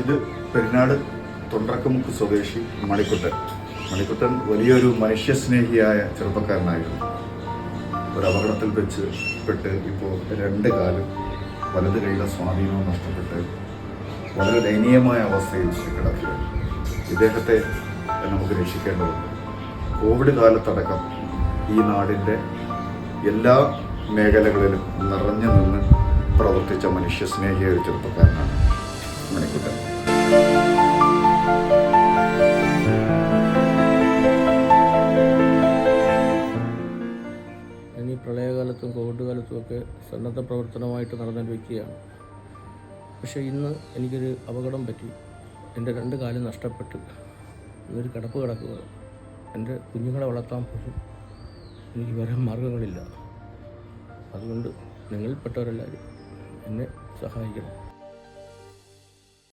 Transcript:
ഇത് പെരിനാട് തൊണ്ടറക്കമുക്ക് സ്വദേശി മണിക്കുട്ടൻ വലിയൊരു മനുഷ്യസ്നേഹിയായ ചെറുപ്പക്കാരനായിരുന്നു. ഒരു അപകടത്തിൽ പെട്ട് ഇപ്പോൾ 2 കാലും വലത് കൈയുടെ സ്വാധീനവും നഷ്ടപ്പെട്ട് വളരെ ദയനീയമായ അവസ്ഥയിൽ കിടക്കുകയാണ്. ഇദ്ദേഹത്തെ നമുക്ക് രക്ഷിക്കേണ്ടതുണ്ട്. കോവിഡ് കാലത്തടക്കം ഈ നാടിൻ്റെ എല്ലാ മേഖലകളിലും നിറഞ്ഞു നിന്ന് പ്രവർത്തിച്ച മനുഷ്യസ്നേഹിയായ ഒരു ചെറുപ്പക്കാരനാണ് മണിക്കുട്ടൻ. ഞാൻ ഈ പ്രളയകാലത്തും കോവിഡ് കാലത്തും ഒക്കെ സന്നദ്ധ പ്രവർത്തനമായിട്ട് നടന്നൊരു വ്യക്തിയാണ്. പക്ഷേ ഇന്ന് എനിക്കൊരു അപകടം പറ്റി. എൻ്റെ 2 കാലും നഷ്ടപ്പെട്ട് ഇന്നൊരു കിടക്കുക. എൻ്റെ കുഞ്ഞുങ്ങളെ വളർത്താൻ പോലും എനിക്ക് വേറെ മാർഗങ്ങളില്ല. അതുകൊണ്ട് നിങ്ങളിൽപ്പെട്ടവരെല്ലാവരും എന്നെ സഹായിക്കണം.